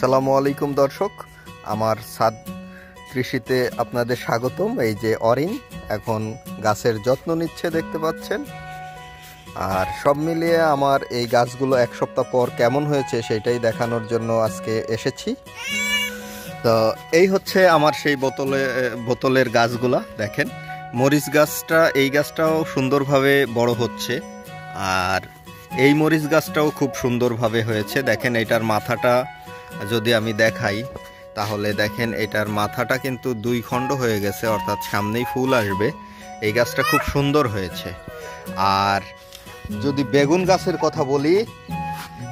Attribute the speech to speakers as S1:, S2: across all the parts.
S1: আসসালামু আলাইকুম দর্শক, আমার ছাদ কৃষিতে আপনাদের স্বাগতম। এই যে অরিন এখন গাছের যত্ন নিচ্ছে দেখতে পাচ্ছেন। আর সব মিলিয়ে আমার এই গাছগুলো এক সপ্তাহ পর কেমন হয়েছে সেটাই দেখানোর জন্য আজকে এসেছি। তো এই হচ্ছে আমার সেই বোতলের গাছগুলা দেখেন। মরিচ গাছটা, এই গাছটাও সুন্দরভাবে বড় হচ্ছে। আর এই মরিচ গাছটাও খুব সুন্দরভাবে হয়েছে। দেখেন এটার মাথাটা যদি আমি দেখাই তাহলে দেখেন এটার মাথাটা কিন্তু দুই খণ্ড হয়ে গেছে, অর্থাৎ সামনেই ফুল আসবে। এই গাছটা খুব সুন্দর হয়েছে। আর যদি বেগুন গাছের কথা বলি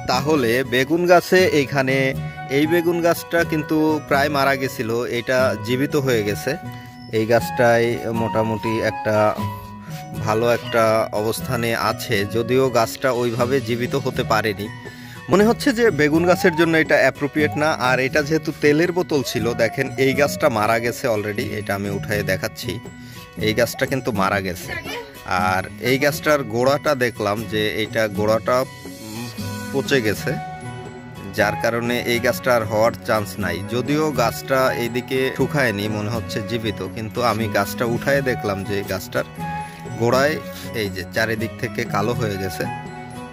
S1: তাহলে বেগুন গাছে এইখানে এই বেগুন গাছটা কিন্তু প্রায় মারা গেছিল, এটা জীবিত হয়ে গেছে। এই গাছটাই মোটামুটি একটা ভালো একটা অবস্থানে আছে, যদিও গাছটা ওইভাবে জীবিত হতে পারেনি। মনে হচ্ছে যে বেগুন গাছের জন্য এটা অ্যাপ্রোপ্রিয়েট না। আর এটা যেহেতু তেলের বোতল ছিল, দেখেন এই গাছটা মারা গেছে অলরেডি। এটা আমি উঠায়ে দেখাচ্ছি, এই গাছটা কিন্তু মারা গেছে। আর এই গাছটার গোড়াটা দেখলাম যে এইটা গোড়াটা পচে গেছে, যার কারণে এই গাছটা আর হওয়ার চান্স নাই। যদিও গাছটা এইদিকে শুকায়নি, মনে হচ্ছে জীবিত, কিন্তু আমি গাছটা উঠায়ে দেখলাম যে গাছটার গোড়ায় এই যে চারিদিক থেকে কালো হয়ে গেছে।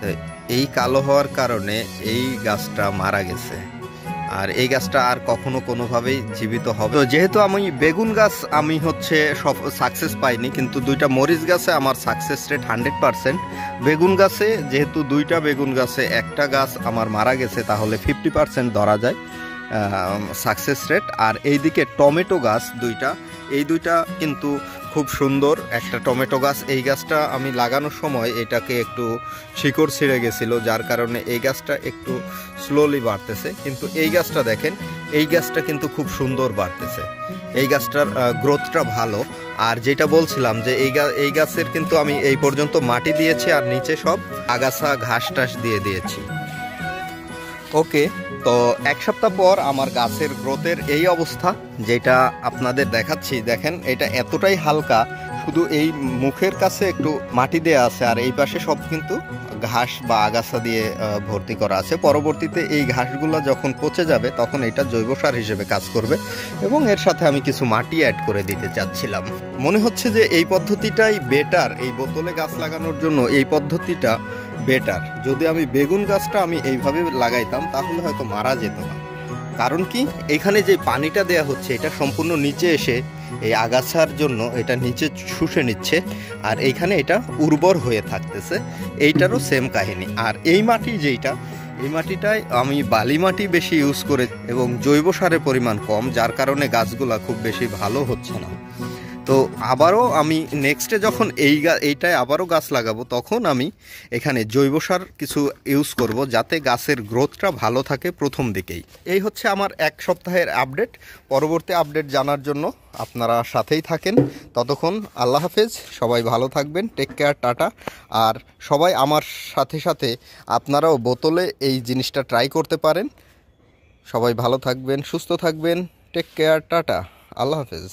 S1: তো এই কালো হওয়ার কারণে এই গাছটা মারা গেছে। আর এই গাছটা আর কখনো কোনোভাবেই জীবিত হবে। তো যেহেতু আমি বেগুন গাছ আমি হচ্ছে সব সাকসেস পাইনি, কিন্তু দুইটা মরিচ গাছে আমার সাকসেস রেট 100%। বেগুন গাছে যেহেতু দুইটা বেগুন গাছে একটা গাছ আমার মারা গেছে, তাহলে 50% ধরা যায় সাকসেস রেট। আর এইদিকে টমেটো গাছ দুইটা, এই দুইটা কিন্তু খুব সুন্দর একটা টমেটো গাছ। এই গাছটা আমি লাগানোর সময় এটাকে একটু শিকড় ছিঁড়ে গেছিল, যার কারণে এই গাছটা একটু স্লোলি বাড়তেছে। কিন্তু এই গাছটা দেখেন, এই গাছটা কিন্তু খুব সুন্দর বাড়তেছে। এই গাছটার গ্রোথটা ভালো। আর যেটা বলছিলাম যে এই গাছের কিন্তু আমি এই পর্যন্ত মাটি দিয়েছি আর নিচে সব আগাছা ঘাস টাস দিয়ে দিয়েছি। ওকে, তো এক সপ্তাহ পর আমার গাছের গ্রোথের এই অবস্থা, যেটা আপনাদের দেখাচ্ছি। দেখেন এটা এতটাই হালকা, শুধু এই মুখের কাছে একটু মাটি দেয়া আছে, আর এই পাশে সব কিন্তু ঘাস বা আগাছা দিয়ে ভর্তি করা আছে। পরবর্তীতে এই ঘাসগুলো যখন পচে যাবে তখন এটা জৈব সার হিসেবে কাজ করবে, এবং এর সাথে আমি কিছু মাটি অ্যাড করে দিতে চাচ্ছিলাম। মনে হচ্ছে যে এই পদ্ধতিটাই বেটার, এই বোতলে গাছ লাগানোর জন্য এই পদ্ধতিটা বেটার। যদি আমি বেগুন গাছটা আমি এইভাবে লাগাইতাম তাহলে হয়তো মারা যেত না। কারণ কি, এখানে যে পানিটা দেয়া হচ্ছে এটা সম্পূর্ণ নিচে এসে এই আগাছার জন্য এটা নিচে শুষে নিচ্ছে, আর এইখানে এটা উর্বর হয়ে থাকতেছে। এইটারও সেম কাহিনী। আর এই মাটি যেইটা, এই মাটিটায় আমি বালি মাটি বেশি ইউজ করে, এবং জৈব সারের পরিমাণ কম, যার কারণে গাছগুলা খুব বেশি ভালো হচ্ছে না। তো আবারও আমি নেক্সটে যখন এইটায় আবারও গাছ লাগাবো, তখন আমি এখানে জৈব সার কিছু ইউজ করব, যাতে গাছের গ্রোথটা ভালো থাকে প্রথম দিকেই। এই হচ্ছে আমার এক সপ্তাহের আপডেট। পরবর্তী আপডেট জানার জন্য আপনারা সাথেই থাকেন। ততক্ষণ আল্লাহ হাফেজ, সবাই ভালো থাকবেন, টেক কেয়ার, টাটা। আর সবাই আমার সাথে সাথে আপনারাও বোতলে এই জিনিসটা ট্রাই করতে পারেন। সবাই ভালো থাকবেন, সুস্থ থাকবেন, টেক কেয়ার, টাটা, আল্লাহ হাফেজ।